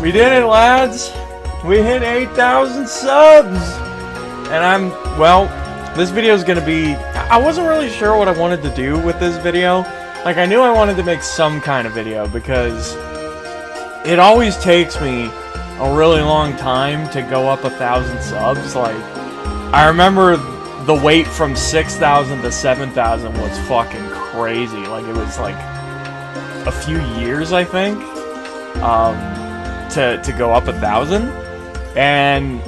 We did it, lads. We hit 8,000 subs. And this video is gonna be, I wasn't really sure what I wanted to do with this video. Like, I knew I wanted to make some kind of video because it always takes me a really long time to go up 1,000 subs. Like, I remember the wait from 6,000 to 7,000 was fucking crazy. Like, it was like a few years, I think, to go up 1,000. And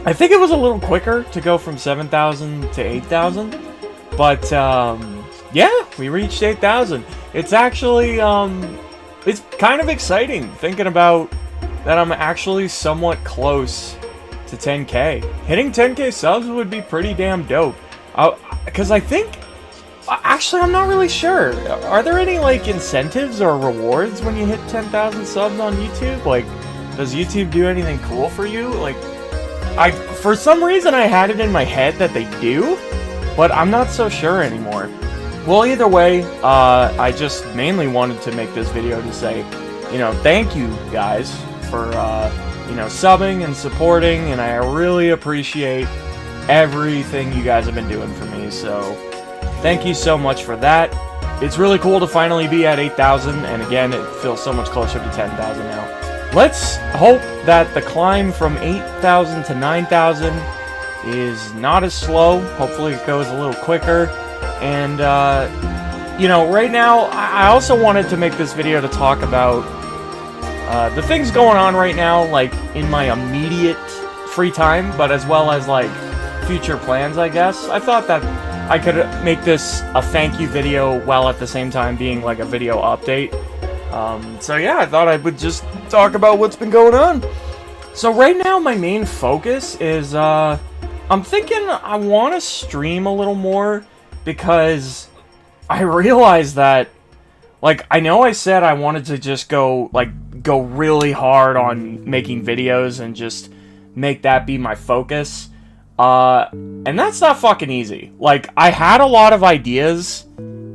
I think it was a little quicker to go from 7,000 to 8,000. But, yeah, we reached 8,000. It's actually, it's kind of exciting thinking about that I'm actually somewhat close to 10K. Hitting 10K subs would be pretty damn dope. Because I think, actually, I'm not really sure. Are there any, like, incentives or rewards when you hit 10,000 subs on YouTube? Like, does YouTube do anything cool for you? Like, for some reason I had it in my head that they do, but I'm not so sure anymore. Well, either way, I just mainly wanted to make this video to say, you know, thank you guys for, you know, subbing and supporting, and I really appreciate everything you guys have been doing for me, so thank you so much for that. It's really cool to finally be at 8,000, and again, it feels so much closer to 10,000 now. Let's hope that the climb from 8,000 to 9,000 is not as slow. Hopefully it goes a little quicker. And, you know, right now, I also wanted to make this video to talk about the things going on right now, like, in my immediate free time, but as well as, like, future plans, I guess. I thought that I could make this a thank you video while at the same time being, like, a video update. So yeah, I thought I would just talk about what's been going on. So right now, my main focus is, I'm thinking I want to stream a little more, because I realized that, like, I know I said I wanted to just go really hard on making videos and just make that be my focus, and that's not fucking easy. Like, I had a lot of ideas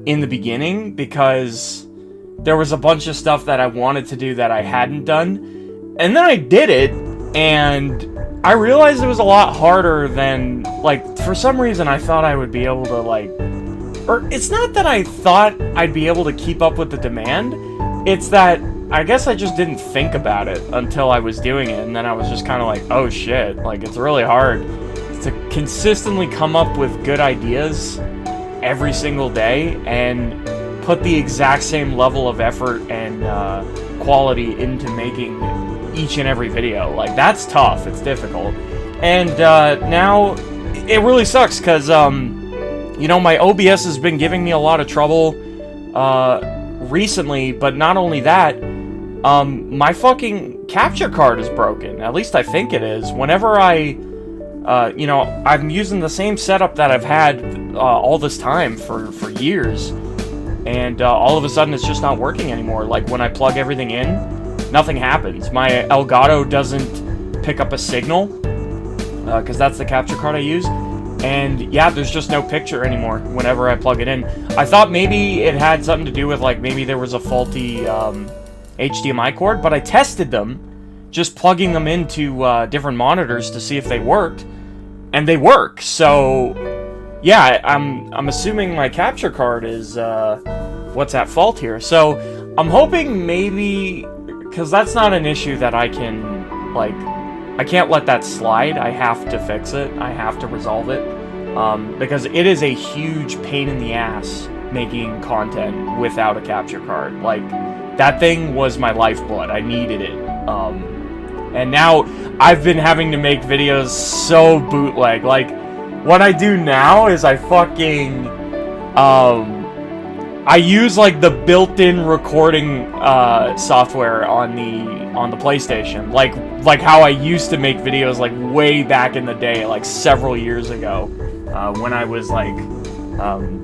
in the beginning, because there was a bunch of stuff that I wanted to do that I hadn't done, and then I did it, and I realized it was a lot harder than, like, for some reason I thought I would be able to, like, or it's not that I thought I'd be able to keep up with the demand, it's that I guess I just didn't think about it until I was doing it, and then I was just kind of like, oh shit, like, it's really hard to consistently come up with good ideas every single day and put the exact same level of effort and quality into making each and every video. Like, that's tough, it's difficult. And now it really sucks, because you know, my OBS has been giving me a lot of trouble recently, but not only that, my fucking capture card is broken. At least I think it is. Whenever I, you know, I'm using the same setup that I've had all this time for years, and all of a sudden it's just not working anymore. Like, when I plug everything in, nothing happens. My Elgato doesn't pick up a signal, because that's the capture card I use. And yeah, there's just no picture anymore whenever I plug it in. I thought maybe it had something to do with, like, maybe there was a faulty HDMI cord, but I tested them, just plugging them into different monitors to see if they worked, and they work. So yeah, I'm assuming my capture card is what's at fault here. So I'm hoping maybe, because that's not an issue that I can, like, I can't let that slide. I have to fix it. I have to resolve it. Because it is a huge pain in the ass making content without a capture card. Like, that thing was my lifeblood. I needed it. And now I've been having to make videos so bootleg. Like, what I do now is I fucking, I use, like, the built-in recording software on the PlayStation, like how I used to make videos, like, way back in the day, like several years ago, when I was, like,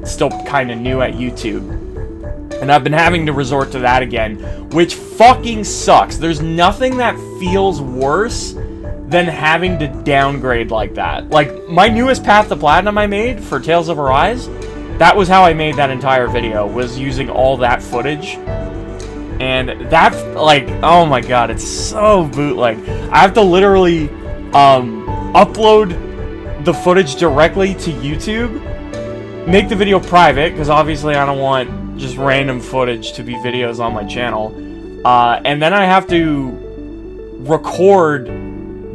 still kind of new at YouTube. And I've been having to resort to that again, which fucking sucks. There's nothing that feels worse than having to downgrade like that. Like, my newest Path to Platinum I made for Tales of Arise, that was how I made that entire video, was using all that footage. And that's, like, oh my god, it's so bootleg. I have to literally, upload the footage directly to YouTube, make the video private, because obviously I don't want just random footage to be videos on my channel, and then I have to record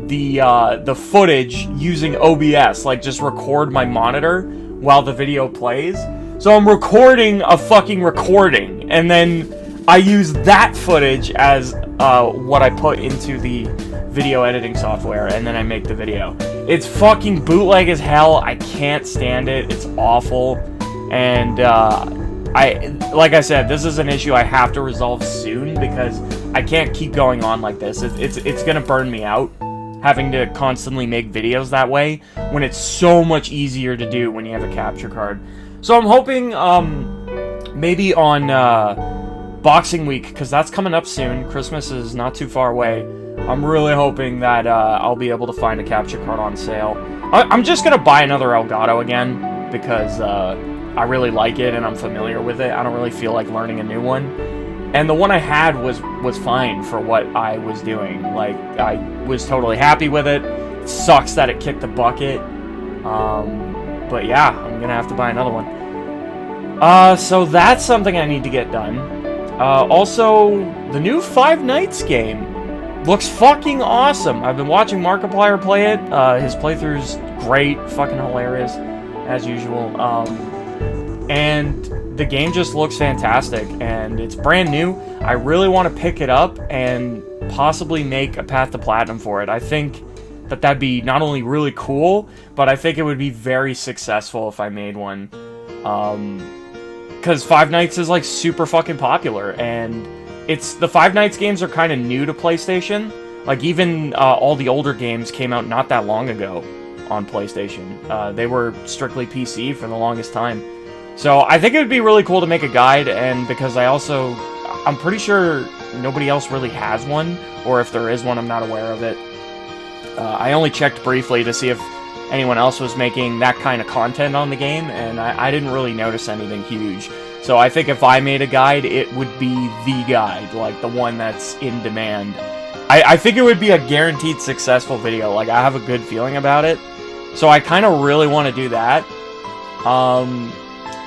the footage using OBS, like just record my monitor while the video plays. So I'm recording a fucking recording, and then I use that footage as what I put into the video editing software, and then I make the video. It's fucking bootleg as hell. I can't stand it. It's awful. And like I said, this is an issue I have to resolve soon, because I can't keep going on like this. It's gonna burn me out, having to constantly make videos that way, when it's so much easier to do when you have a capture card. So I'm hoping maybe on Boxing Week, because that's coming up soon. Christmas is not too far away. I'm really hoping that I'll be able to find a capture card on sale. I'm just going to buy another Elgato again, because I really like it and I'm familiar with it. I don't really feel like learning a new one. And the one I had was fine for what I was doing. Like, I was totally happy with it. It sucks that it kicked the bucket. But yeah, I'm going to have to buy another one. So that's something I need to get done. Also, the new Five Nights game looks fucking awesome. I've been watching Markiplier play it. His playthrough's great, fucking hilarious, as usual. And the game just looks fantastic, and it's brand new. I really want to pick it up and possibly make a path to platinum for it. I think that that'd be not only really cool, but I think it would be very successful if I made one. Because Five Nights is, like, super fucking popular, and the Five Nights games are kind of new to PlayStation. Like, even all the older games came out not that long ago on PlayStation. They were strictly PC for the longest time. So I think it would be really cool to make a guide, and because I'm pretty sure nobody else really has one, or if there is one, I'm not aware of it. I only checked briefly to see if anyone else was making that kind of content on the game, and I didn't really notice anything huge. So I think if I made a guide, it would be the guide, like the one that's in demand. I think it would be a guaranteed successful video. Like, I have a good feeling about it, so I kind of really want to do that.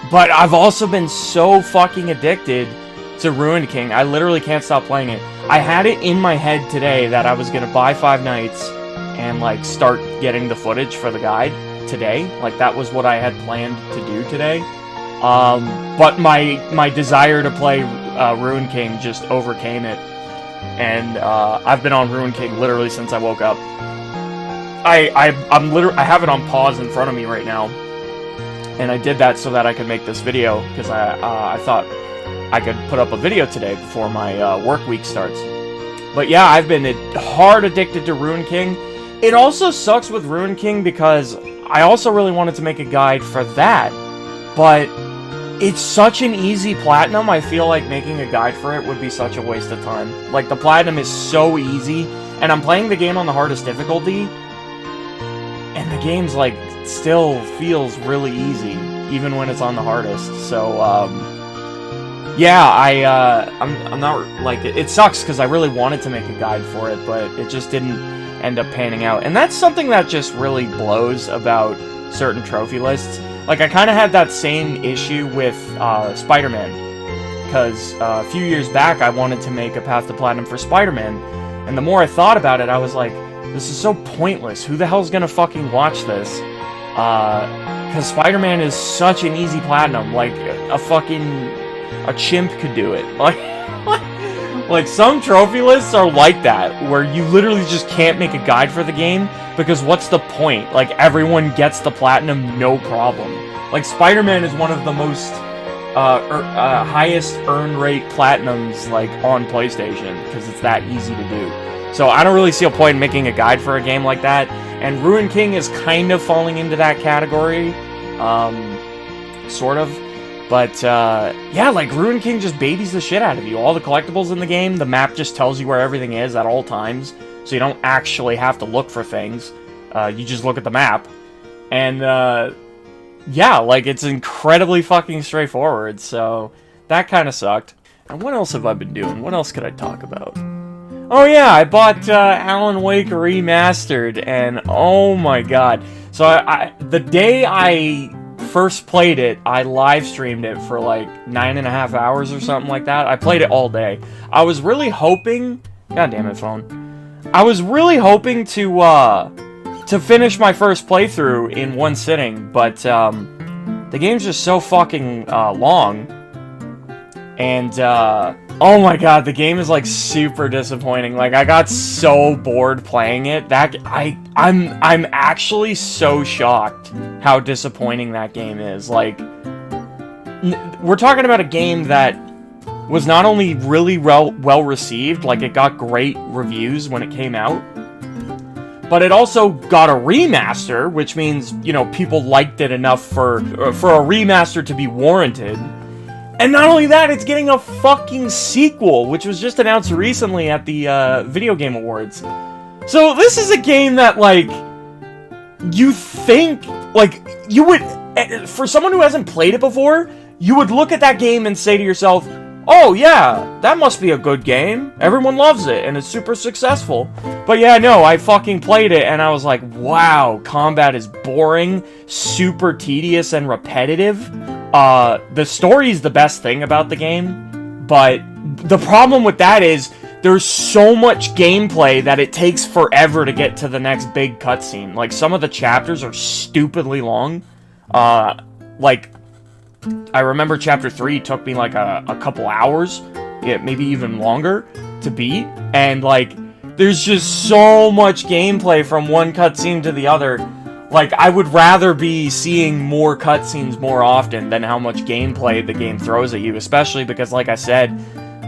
But I've also been so fucking addicted to Ruined King. I literally can't stop playing it. I had it in my head today that I was gonna buy Five Nights and, like, start getting the footage for the guide today. Like, that was what I had planned to do today. But my desire to play Ruined King just overcame it. And I've been on Ruined King literally since I woke up. I have it on pause in front of me right now. And I did that so that I could make this video, because I thought I could put up a video today before my work week starts. But yeah, I've been hard addicted to Ruined King. It also sucks with Ruined King because I also really wanted to make a guide for that, but it's such an easy platinum, I feel like making a guide for it would be such a waste of time. Like, the platinum is so easy, and I'm playing the game on the hardest difficulty, and the game's, like, still feels really easy, even when it's on the hardest. So, yeah, I'm not, like, it sucks, because I really wanted to make a guide for it, but it just didn't end up panning out. And that's something that just really blows about certain trophy lists. Like, I kind of had that same issue with Spider-Man, because a few years back I wanted to make a Path to Platinum for Spider-Man, and the more I thought about it, I was like, this is so pointless. Who the hell's gonna fucking watch this? Because Spider-Man is such an easy platinum. Like, a chimp could do it. Like, some trophy lists are like that, where you literally just can't make a guide for the game, because what's the point? Like, everyone gets the platinum, no problem. Like, Spider-Man is one of the most highest earn rate platinums, like, on PlayStation, because it's that easy to do. So I don't really see a point in making a guide for a game like that, and Ruined King is kind of falling into that category, sort of. But, yeah, like, Ruined King just babies the shit out of you. All the collectibles in the game, the map just tells you where everything is at all times, so you don't actually have to look for things. You just look at the map. And, yeah, like, it's incredibly fucking straightforward, so that kind of sucked. And what else have I been doing? What else could I talk about? Oh yeah, I bought Alan Wake Remastered, and oh my god. So the day I first played it, I live streamed it for like 9.5 hours or something like that. I played it all day. I was really hoping... God damn it, phone. I was really hoping to finish my first playthrough in one sitting, but the game's just so fucking long. And oh my god, the game is like super disappointing. Like I got so bored playing it. I'm actually so shocked how disappointing that game is. Like we're talking about a game that was not only really well received, like it got great reviews when it came out, but it also got a remaster, which means, you know, people liked it enough for a remaster to be warranted. And not only that, it's getting a fucking sequel, which was just announced recently at the Video Game Awards. So this is a game that, like, you think, like, you would, for someone who hasn't played it before, you would look at that game and say to yourself, oh yeah, that must be a good game. Everyone loves it, and it's super successful. But yeah, no, I fucking played it, and I was like, wow, combat is boring, super tedious and repetitive. The story's the best thing about the game, but the problem with that is there's so much gameplay that it takes forever to get to the next big cutscene. Like, some of the chapters are stupidly long. Like, I remember Chapter 3 took me like a couple hours, yeah, maybe even longer, to beat, and like, there's just so much gameplay from one cutscene to the other. Like, I would rather be seeing more cutscenes more often than how much gameplay the game throws at you, especially because, like I said,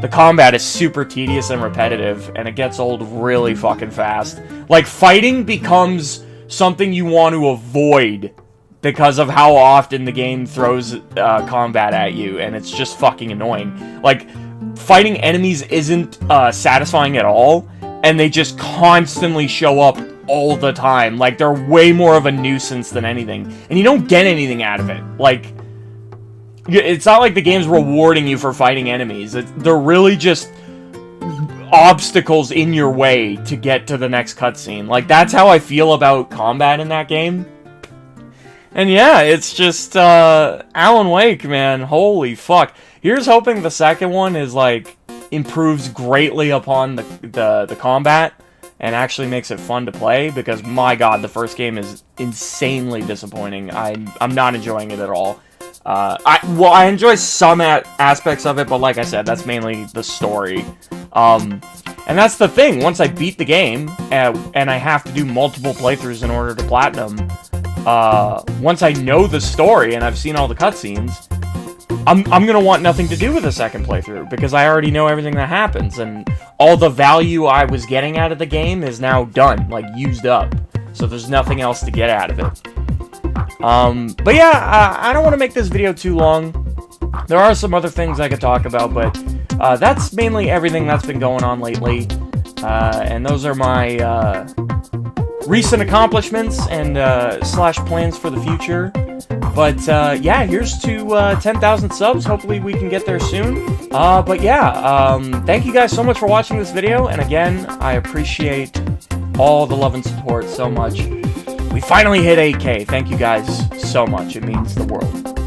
the combat is super tedious and repetitive, and it gets old really fucking fast. Like, fighting becomes something you want to avoid because of how often the game throws combat at you, and it's just fucking annoying. Like, fighting enemies isn't satisfying at all, and they just constantly show up all the time. Like, they're way more of a nuisance than anything, and you don't get anything out of it. Like, it's not like the game's rewarding you for fighting enemies. They're really just obstacles in your way to get to the next cutscene. Like, that's how I feel about combat in that game. And yeah, it's just Alan Wake, man. Holy fuck. Here's hoping the second one is like improves greatly upon the combat and actually makes it fun to play, because my god, the first game is insanely disappointing. I'm not enjoying it at all. I enjoy some aspects of it, but like I said, that's mainly the story. And that's the thing, once I beat the game, and I have to do multiple playthroughs in order to platinum, once I know the story and I've seen all the cutscenes, I'm gonna want nothing to do with a second playthrough, because I already know everything that happens, and all the value I was getting out of the game is now done, like, used up. So there's nothing else to get out of it. But yeah, I don't want to make this video too long. There are some other things I could talk about, but that's mainly everything that's been going on lately. And those are my recent accomplishments and slash plans for the future. But yeah, here's to 10,000 subs. Hopefully we can get there soon. But yeah, thank you guys so much for watching this video. And again, I appreciate all the love and support so much. We finally hit 8K. Thank you guys so much. It means the world.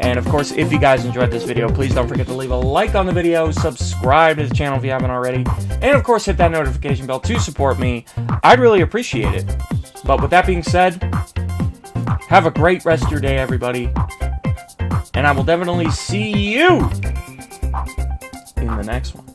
And of course, if you guys enjoyed this video, please don't forget to leave a like on the video, subscribe to the channel if you haven't already, and of course hit that notification bell to support me. I'd really appreciate it. But with that being said, have a great rest of your day, everybody, and I will definitely see you in the next one.